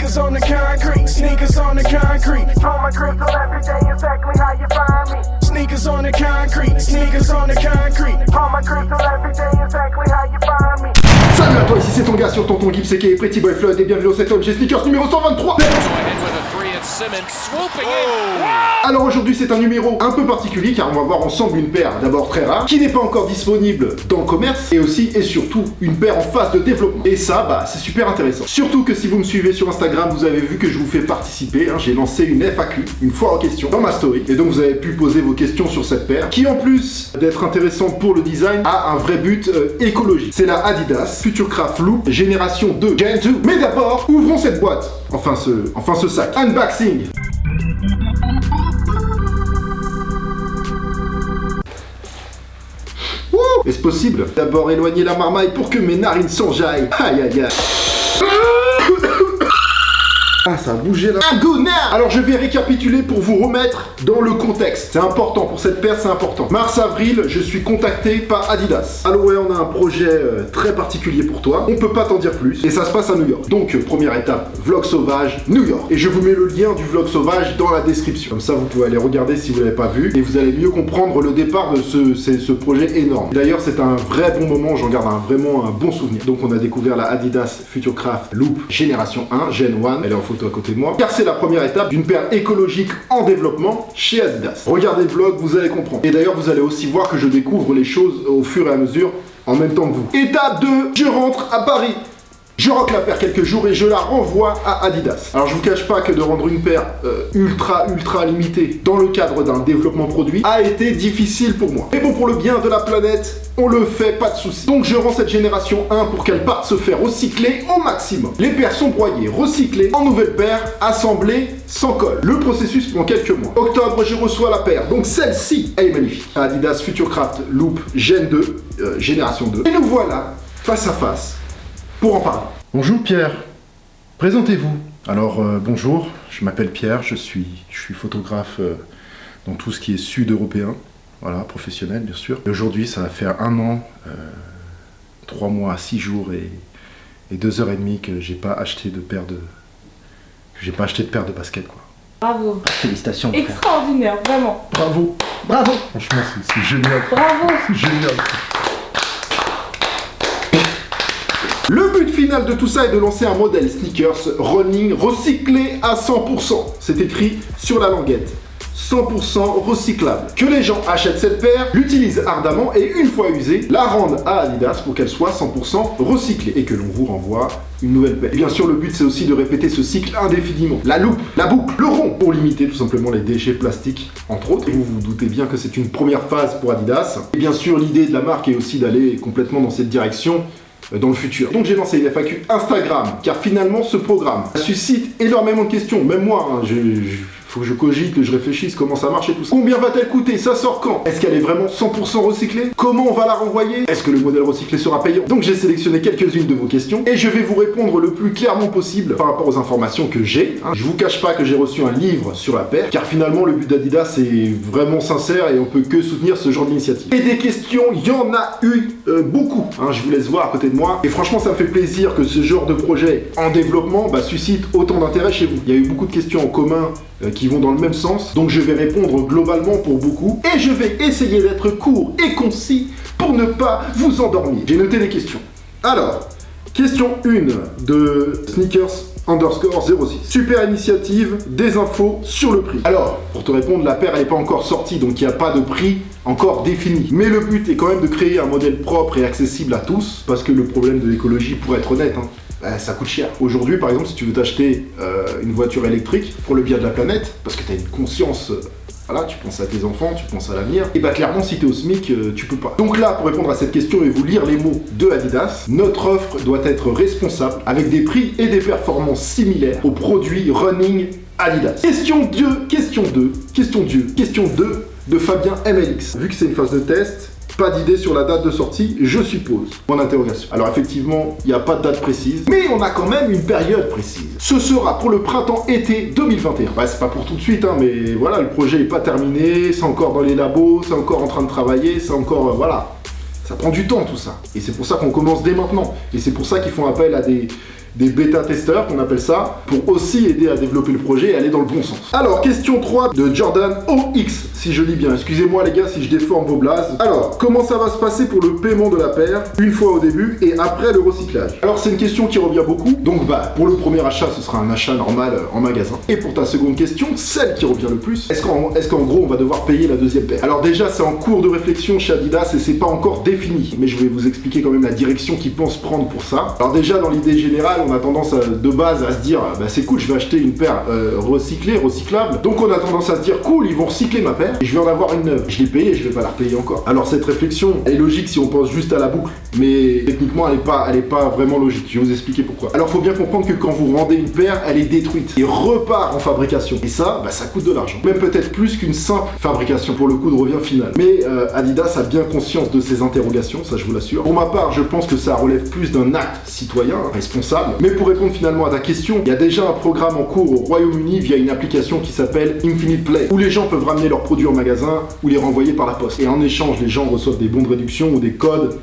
Sneakers on the concrete, sneakers on the concrete. Draw my crystal every day, exactly how you find me. Sneakers on the concrete, sneakers on the concrete. Draw my crystal every day, exactly how you find me. Salut à toi, ici c'est ton gars sur Tonton Gibbs et Pretty Boy Floyd et bienvenue au 7ème chez Sneakers numéro 123. Alors aujourd'hui c'est un numéro un peu particulier car on va voir ensemble une paire d'abord très rare qui n'est pas encore disponible dans le commerce et aussi et surtout une paire en phase de développement. Et ça bah c'est super intéressant. Surtout que si vous me suivez sur Instagram vous avez vu que je vous fais participer, j'ai lancé une FAQ, une foire aux questions dans ma story et donc vous avez pu poser vos questions sur cette paire qui en plus d'être intéressante pour le design a un vrai but écologique. C'est la Adidas Futurecraft Loop Génération 2 Gen 2. Mais d'abord ouvrons cette boîte, enfin ce sac. Unboxing. Est-ce possible? D'abord éloigner la marmaille pour que mes narines s'enjaillent. Aïe aïe aïe. Ah, ça a bougé là. Un go now. Alors je vais récapituler pour vous remettre dans le contexte. C'est important pour cette paire, c'est important. Mars-avril, je suis contacté par Adidas. Alors ouais, on a un projet très particulier pour toi. On peut pas t'en dire plus. Et ça se passe à New York. Donc première étape, vlog sauvage, New York. Et je vous mets le lien du vlog sauvage dans la description. Comme ça, vous pouvez aller regarder si vous l'avez pas vu. Et vous allez mieux comprendre le départ de ce projet énorme. D'ailleurs, c'est un vrai bon moment. J'en garde vraiment un bon souvenir. Donc on a découvert la Adidas Futurecraft Loop Génération 1, Gen 1. Elle est en photo à côté de moi, car c'est la première étape d'une paire écologique en développement chez Adidas. Regardez le vlog, vous allez comprendre. Et d'ailleurs, vous allez aussi voir que je découvre les choses au fur et à mesure, en même temps que vous. Étape 2, je rentre à Paris. Je rock la paire quelques jours et je la renvoie à Adidas. Alors je vous cache pas que de rendre une paire ultra limitée dans le cadre d'un développement produit a été difficile pour moi. Mais bon, pour le bien de la planète, on le fait, pas de soucis. Donc je rends cette génération 1 pour qu'elle parte se faire recycler au maximum. Les paires sont broyées, recyclées en nouvelles paires, assemblées sans colle. Le processus prend quelques mois. Octobre, je reçois la paire. Donc celle-ci, elle est magnifique. Adidas Futurecraft Loop Gen 2, génération 2. Et nous voilà face à face pour en parler. Bonjour Pierre, présentez-vous. Alors bonjour, je m'appelle Pierre, je suis photographe dans tout ce qui est sud-européen, voilà, professionnel bien sûr. Et aujourd'hui ça va faire 1 an, 3 mois, 6 jours et 2h30 que j'ai pas acheté de paire de basket quoi. Bravo. Félicitations. Extraordinaire, vraiment. Bravo, bravo. Franchement c'est génial. Bravo. C'est génial. Le but final de tout ça est de lancer un modèle sneakers running recyclé à 100%. C'est écrit sur la languette. 100% recyclable. Que les gens achètent cette paire, l'utilisent ardemment et une fois usée, la rendent à Adidas pour qu'elle soit 100% recyclée et que l'on vous renvoie une nouvelle paire. Et bien sûr, le but c'est aussi de répéter ce cycle indéfiniment. La loupe, la boucle, le rond pour limiter tout simplement les déchets plastiques, entre autres. Et vous vous doutez bien que c'est une première phase pour Adidas. Et bien sûr, l'idée de la marque est aussi d'aller complètement dans cette direction dans le futur. Donc j'ai lancé une FAQ Instagram, car finalement ce programme suscite énormément de questions. Même moi, faut que je cogite, que je réfléchisse comment ça marche et tout ça. Combien va-t-elle coûter? Ça sort quand? Est-ce qu'elle est vraiment 100% recyclée? Comment on va la renvoyer? Est-ce que le modèle recyclé sera payant? Donc j'ai sélectionné quelques-unes de vos questions et je vais vous répondre le plus clairement possible par rapport aux informations que j'ai. Je vous cache pas que j'ai reçu un livre sur la paire, car finalement le but d'Adidas est vraiment sincère et on peut que soutenir ce genre d'initiative. Et des questions, il y en a eu beaucoup. Je vous laisse voir à côté de moi. Et franchement ça me fait plaisir que ce genre de projet en développement suscite autant d'intérêt chez vous. Il y a eu beaucoup de questions en commun qui vont dans le même sens, donc je vais répondre globalement pour beaucoup, et je vais essayer d'être court et concis pour ne pas vous endormir. J'ai noté les questions. Alors, question 1 de Sneakers_06. Super initiative, des infos sur le prix. Alors, pour te répondre, la paire elle n'est pas encore sortie, donc il n'y a pas de prix encore défini. Mais le but est quand même de créer un modèle propre et accessible à tous, parce que le problème de l'écologie, pour être honnête, ça coûte cher. Aujourd'hui, par exemple, si tu veux t'acheter une voiture électrique pour le bien de la planète, parce que tu as une conscience, voilà, tu penses à tes enfants, tu penses à l'avenir, et clairement, si tu es au SMIC, tu peux pas. Donc là, pour répondre à cette question et vous lire les mots de Adidas, notre offre doit être responsable, avec des prix et des performances similaires aux produits running Adidas. Question 2 de Fabien MLX. Vu que c'est une phase de test, pas d'idée sur la date de sortie, je suppose. Point d'interrogation. Alors effectivement, il n'y a pas de date précise, mais on a quand même une période précise. Ce sera pour le printemps-été 2021. C'est pas pour tout de suite, mais voilà, le projet n'est pas terminé, c'est encore dans les labos, c'est encore en train de travailler, c'est encore, voilà. Ça prend du temps tout ça. Et c'est pour ça qu'on commence dès maintenant. Et c'est pour ça qu'ils font appel à des des bêta-testeurs, qu'on appelle ça, pour aussi aider à développer le projet et aller dans le bon sens. Alors, question 3 de Jordan OX, si je lis bien. Excusez-moi les gars si je déforme vos blazes. Alors, comment ça va se passer pour le paiement de la paire, une fois au début et après le recyclage? Alors, c'est une question qui revient beaucoup. Donc, pour le premier achat, ce sera un achat normal en magasin. Et pour ta seconde question, celle qui revient le plus, est-ce qu'en gros, on va devoir payer la deuxième paire? Alors déjà, c'est en cours de réflexion chez Adidas et c'est pas encore défini. Mais je vais vous expliquer quand même la direction qu'ils pensent prendre pour ça. Alors déjà, dans l'idée générale, on a tendance de base à se dire, c'est cool, je vais acheter une paire recyclée, recyclable. Donc on a tendance à se dire, cool, ils vont recycler ma paire et je vais en avoir une neuve. Je l'ai payée et je vais pas la repayer encore. Alors cette réflexion est logique si on pense juste à la boucle, mais techniquement, elle est pas vraiment logique. Je vais vous expliquer pourquoi. Alors faut bien comprendre que quand vous rendez une paire, elle est détruite et repart en fabrication. Et ça, ça coûte de l'argent. Même peut-être plus qu'une simple fabrication pour le coût de revient final. Mais Adidas a bien conscience de ces interrogations, ça je vous l'assure. Pour ma part, je pense que ça relève plus d'un acte citoyen, responsable. Mais pour répondre finalement à ta question, il y a déjà un programme en cours au Royaume-Uni via une application qui s'appelle Infinite Play, où les gens peuvent ramener leurs produits en magasin ou les renvoyer par la poste. Et en échange, les gens reçoivent des bons de réduction ou des codes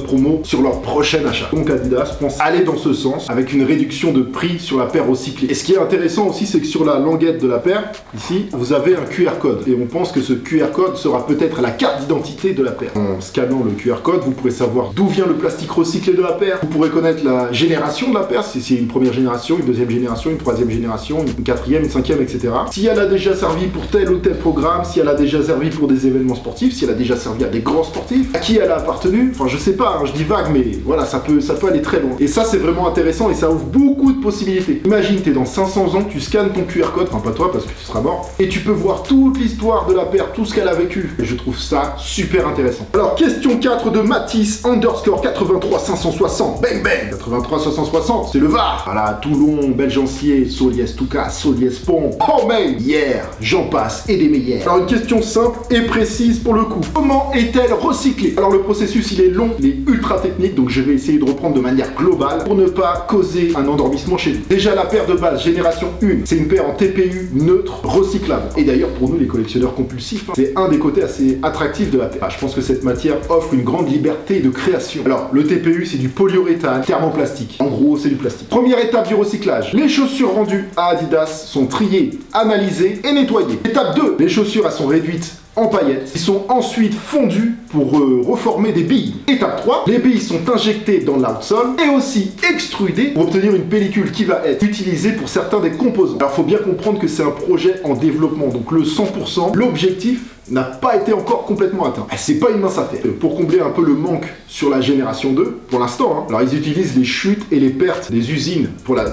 promo sur leur prochain achat. Donc Adidas pense aller dans ce sens avec une réduction de prix sur la paire recyclée. Et ce qui est intéressant aussi, c'est que sur la languette de la paire, ici, vous avez un QR code. Et on pense que ce QR code sera peut-être la carte d'identité de la paire. En scannant le QR code, vous pourrez savoir d'où vient le plastique recyclé de la paire. Vous pourrez connaître la génération de la paire, si c'est une première génération, une deuxième génération, une troisième génération, une quatrième, une cinquième, etc. Si elle a déjà servi pour tel ou tel programme, si elle a déjà servi pour des événements sportifs, si elle a déjà servi à des grands sportifs, à qui elle a appartenu, enfin je sais pas, je dis vague, mais voilà, ça peut aller très loin. Et ça c'est vraiment intéressant et ça ouvre beaucoup de possibilités. Imagine, t'es dans 500 ans, tu scannes ton QR code, enfin pas toi parce que tu seras mort, et tu peux voir toute l'histoire de la paire, tout ce qu'elle a vécu. Et je trouve ça super intéressant. Alors question 4 de Matisse _ 83 560. Bang bang 83 560, c'est le Var. Voilà, Toulon, Belgencier, Soliès Toucas, Soliès Pont, Homey, hier, j'en passe et des meilleurs. Alors une question simple et précise pour le coup. Comment est-elle recyclée? Alors le processus il est long, il est ultra technique, donc je vais essayer de reprendre de manière globale pour ne pas causer un endormissement chez vous. Déjà la paire de base, génération 1, c'est une paire en TPU neutre, recyclable. Et d'ailleurs pour nous les collectionneurs compulsifs, c'est un des côtés assez attractifs de la paire. Je pense que cette matière offre une grande liberté de création. Alors le TPU c'est du polyuréthane thermoplastique. En gros c'est du plastique. Première étape du recyclage. Les chaussures rendues à Adidas sont triées, analysées et nettoyées. Étape 2, les chaussures elles sont réduites en paillettes. Ils sont ensuite fondus pour reformer des billes. Étape 3, les billes sont injectées dans l'outsole et aussi extrudées pour obtenir une pellicule qui va être utilisée pour certains des composants. Alors faut bien comprendre que c'est un projet en développement, donc le 100%, l'objectif n'a pas été encore complètement atteint. C'est pas une mince affaire. Pour combler un peu le manque sur la génération 2, pour l'instant, alors ils utilisent les chutes et les pertes des usines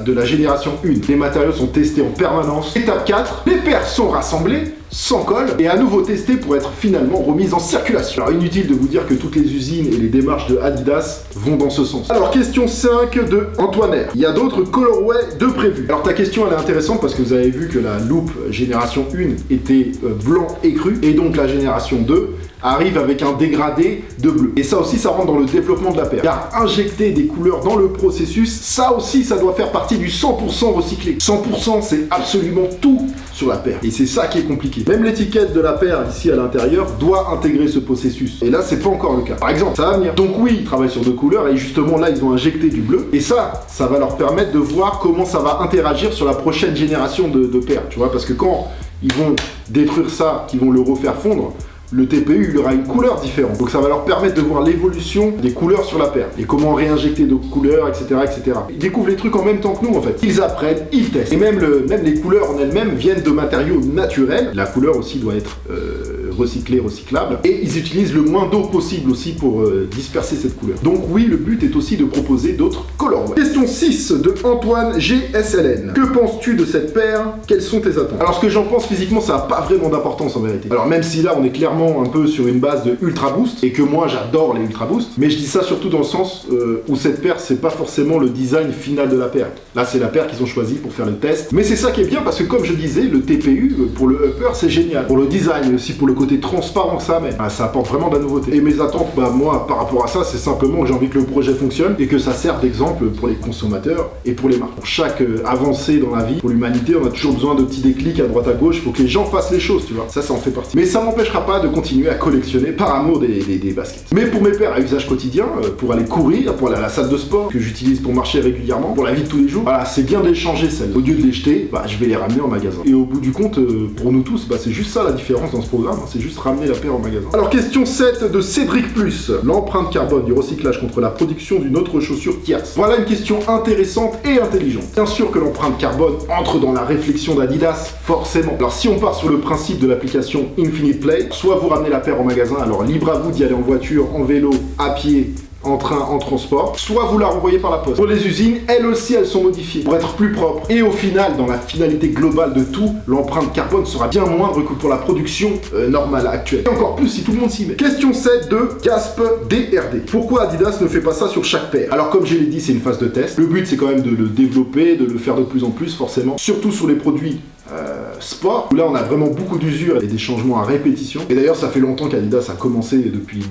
de la génération 1. Les matériaux sont testés en permanence. Étape 4, les paires sont rassemblées sans colle et à nouveau testées pour être finalement remises en circulation. Alors inutile de vous dire que toutes les usines et les démarches de Adidas vont dans ce sens. Alors question 5 de Antoine R. Il y a d'autres colorways de prévus. Alors ta question elle est intéressante parce que vous avez vu que la loupe génération 1 était blanc écru et donc la génération 2 arrive avec un dégradé de bleu. Et ça aussi, ça rentre dans le développement de la paire. Car injecter des couleurs dans le processus, ça aussi, ça doit faire partie du 100% recyclé. 100%, c'est absolument tout sur la paire. Et c'est ça qui est compliqué. Même l'étiquette de la paire, ici à l'intérieur, doit intégrer ce processus. Et là, c'est pas encore le cas. Par exemple, ça va venir. Donc oui, ils travaillent sur 2 couleurs, et justement, là, ils ont injecté du bleu. Et ça va leur permettre de voir comment ça va interagir sur la prochaine génération de paires. Tu vois, parce que quand ils vont détruire ça, qu'ils vont le refaire fondre, le TPU il aura une couleur différente. Donc ça va leur permettre de voir l'évolution des couleurs sur la paire et comment réinjecter d'autres couleurs, etc., etc. Ils découvrent les trucs en même temps que nous en fait. Ils apprennent, ils testent. Et même les couleurs en elles-mêmes viennent de matériaux naturels. La couleur aussi doit être recyclée, recyclable. Et ils utilisent le moins d'eau possible aussi pour disperser cette couleur. Donc oui, le but est aussi de proposer d'autres colorways. Question 6 de Antoine GSLN. Que penses-tu de cette paire? Quelles sont tes attentes? Alors ce que j'en pense physiquement, ça n'a pas vraiment d'importance en vérité. Alors même si là on est clairement un peu sur une base de Ultra Boost et que moi j'adore les Ultra Boost, mais je dis ça surtout dans le sens où cette paire c'est pas forcément le design final de la paire. Là c'est la paire qu'ils ont choisi pour faire le test, mais c'est ça qui est bien parce que comme je disais, le TPU pour le upper c'est génial pour le design et aussi pour le côté côté transparent que ça amène. Ça apporte vraiment de la nouveauté. Et mes attentes, moi, par rapport à ça, c'est simplement que j'ai envie que le projet fonctionne et que ça serve d'exemple pour les consommateurs et pour les marques. Pour chaque avancée dans la vie, pour l'humanité, on a toujours besoin de petits déclics à droite à gauche. Il faut que les gens fassent les choses, tu vois. Ça en fait partie. Mais ça m'empêchera pas de continuer à collectionner par amour des baskets. Mais pour mes paires à usage quotidien, pour aller courir, pour aller à la salle de sport, que j'utilise pour marcher régulièrement, pour la vie de tous les jours, voilà, c'est bien de les changer celles. Au lieu de les jeter, je vais les ramener en magasin. Et au bout du compte, pour nous tous, c'est juste ça la différence dans ce programme, c'est juste ramener la paire en magasin. Alors question 7 de Cédric Plus, l'empreinte carbone du recyclage contre la production d'une autre chaussure tierce. Voilà une question intéressante et intelligente. Bien sûr que l'empreinte carbone entre dans la réflexion d'Adidas, forcément. Alors si on part sur le principe de l'application Infinite Play, soit vous ramenez la paire en magasin, alors libre à vous d'y aller en voiture, en vélo, à pied, en train, en transport, soit vous la renvoyez par la poste. Pour les usines, elles aussi, elles sont modifiées pour être plus propres. Et au final, dans la finalité globale de tout, l'empreinte carbone sera bien moindre que pour la production normale actuelle. Et encore plus si tout le monde s'y met. Question 7 de Gasp DRD. Pourquoi Adidas ne fait pas ça sur chaque paire? Alors comme je l'ai dit, c'est une phase de test. Le but, c'est quand même de le développer, de le faire de plus en plus, forcément. Surtout sur les produits sport, où là, on a vraiment beaucoup d'usure et des changements à répétition. Et d'ailleurs, ça fait longtemps qu'Adidas a commencé depuis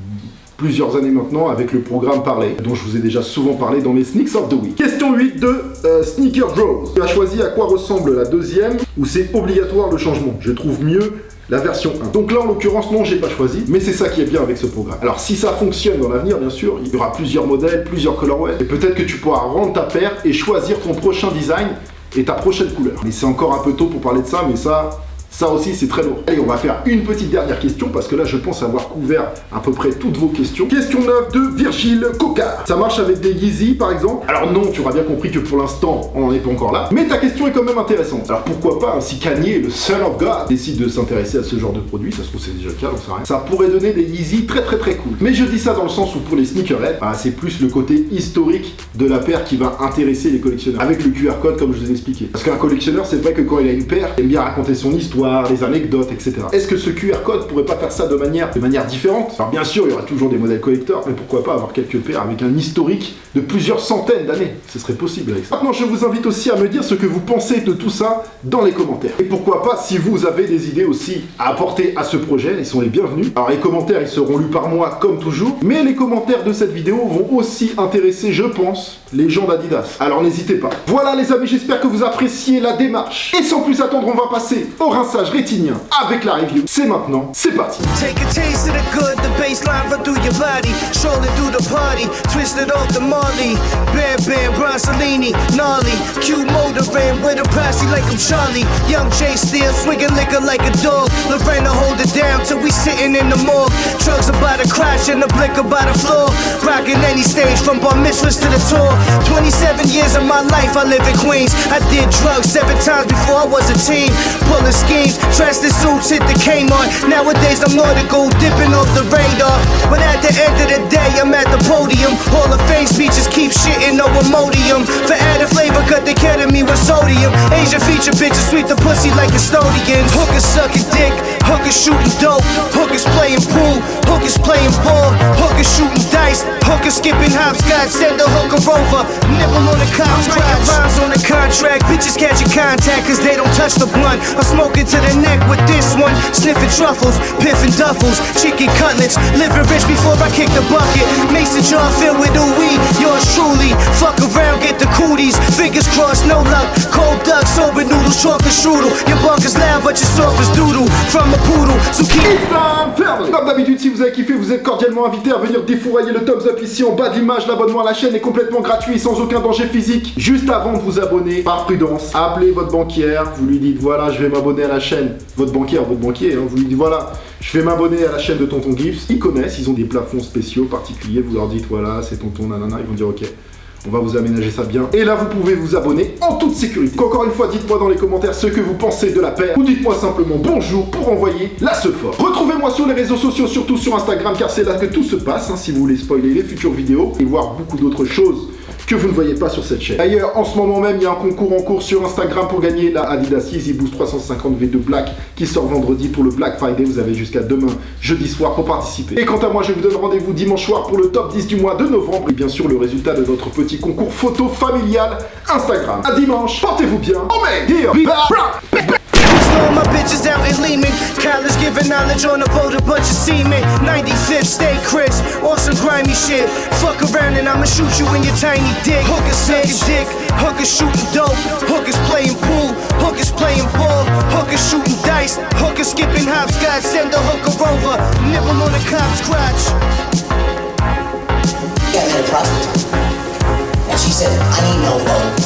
plusieurs années maintenant avec le programme Parley, dont je vous ai déjà souvent parlé dans mes Sneaks of the Week. Question 8 de Sneaker Bros. Tu as choisi à quoi ressemble la deuxième, où c'est obligatoire le changement. Je trouve mieux la version 1. Donc là, en l'occurrence, non, j'ai pas choisi, mais c'est ça qui est bien avec ce programme. Alors, si ça fonctionne dans l'avenir, bien sûr, il y aura plusieurs modèles, plusieurs colorways, et peut-être que tu pourras rendre ta paire et choisir ton prochain design et ta prochaine couleur. Mais c'est encore un peu tôt pour parler de ça, mais ça aussi, c'est très lourd. Allez, on va faire une petite dernière question, parce que là, je pense avoir couvert à peu près toutes vos questions. Question 9 de Virgile Cocard. Ça marche avec des Yeezy, par exemple? Alors non, tu auras bien compris que pour l'instant, on n'en est pas encore là. Mais ta question est quand même intéressante. Alors pourquoi pas, si Kanye, le Son of God, décide de s'intéresser à ce genre de produit, ça se trouve c'est déjà le cas, donc ça rien. Ça pourrait donner des Yeezy très très très cool. Mais je dis ça dans le sens où pour les sneakerheads, c'est plus le côté historique de la paire qui va intéresser les collectionneurs. Avec le QR code, comme je vous ai expliqué. Parce qu'un collectionneur, c'est vrai que quand il a une paire, il aime bien raconter son histoire, des anecdotes, etc. Est-ce que ce QR code pourrait pas faire ça de manière différente? Alors bien sûr, il y aura toujours des modèles collecteurs, mais pourquoi pas avoir quelques paires avec un historique de plusieurs centaines d'années? Ce serait possible avec ça. Maintenant, je vous invite aussi à me dire ce que vous pensez de tout ça dans les commentaires. Et pourquoi pas, si vous avez des idées aussi à apporter à ce projet, ils sont les bienvenus. Alors les commentaires, ils seront lus par moi comme toujours, mais les commentaires de cette vidéo vont aussi intéresser, je pense, les gens d'Adidas. Alors n'hésitez pas. Voilà les amis, j'espère que vous appréciez la démarche. Et sans plus attendre, on va passer au rinçage rétinien avec la review. C'est maintenant, c'est parti. Take a taste of the good, the baseline run through your body, strolling through the party, twisted off the Marley, Bam Bam, Bronsolini, gnarly, cute motoring with a posse like I'm Charlie, young Jay Steele, swinging liquor like a dog, Lorena hold it down till we sitting in the morgue, drugs about to crash and the blicker by the floor, rocking any stage from bar mitzvahs to the tour, 27 years of my life I live in Queens, I did drugs 7 times before I was a teen, pulling schemes, dressed in suits, hit the Kmart. Nowadays I'm nautical, dipping off the radar. But at the end of the day, I'm at the podium. Hall of Fame speeches keep shitting, no Imodium. For added flavor, cut the ketamine with sodium. Asian feature bitches sweep the pussy like custodians. Hookers sucking dick, hookers shooting dope. Hookers playing pool, hookers playing ball. Hookers shooting dice, hookers skipping hopscotch. Send the hooker over, nibble on the cop's crotch. Rhymes on the contract, bitches catching contact cause they don't touch the blunt. I'm smoking to the neck with this one, sniffing truffles, piffing duffels, chicken cutlets, living rich before I kick the bucket. Mason jar filled with ooh-wee, yours truly. Fuck around, get the cooties, fingers crossed, no luck. Cold duck, soba noodles, chocolate strudel. Your bunker's loud, but your soft is doodle. From a poodle, so keep ferme. Comme d'habitude, si vous avez kiffé, vous êtes cordialement invité à venir défourailler le thumbs up ici en bas de l'image. L'abonnement à la chaîne est complètement gratuit, sans aucun danger physique. Juste avant de vous abonner, par prudence, appelez votre banquière, vous lui dites voilà, je vais m'abonner à la chaîne. Votre banquier, vous lui dites voilà, je vais m'abonner à la chaîne de Tonton Gibbs. Ils connaissent, ils ont des plafonds spéciaux particuliers. Vous leur dites voilà, c'est Tonton nanana, ils vont dire ok. On va vous aménager ça bien. Et là, vous pouvez vous abonner en toute sécurité. Encore une fois, dites-moi dans les commentaires ce que vous pensez de la paire. Ou dites-moi simplement bonjour pour envoyer la fort. Retrouvez-moi sur les réseaux sociaux, surtout sur Instagram, car c'est là que tout se passe. Si vous voulez spoiler les futures vidéos et voir beaucoup d'autres choses que vous ne voyez pas sur cette chaîne. D'ailleurs, en ce moment même, il y a un concours en cours sur Instagram pour gagner la Adidas Yeezy Boost 350 V2 Black qui sort vendredi pour le Black Friday. Vous avez jusqu'à demain, jeudi soir, pour participer. Et quant à moi, je vous donne rendez-vous dimanche soir pour le top 10 du mois de novembre et bien sûr le résultat de notre petit concours photo familial Instagram. À dimanche, portez-vous bien. Oh mais, my bitches out in Lehman. College giving knowledge on a boat, a bunch of seamen. 95th, stay crisp, on some grimy shit. Fuck around and I'ma shoot you in your tiny dick. Hookers sucking dick, hookers shooting dope. Hookers playing pool, hookers playing ball. Hookers shooting dice, hookers skipping hopscotch. Send the hooker over, nibble on the cop's crotch. I met a prostitute, and she said, I need no phone.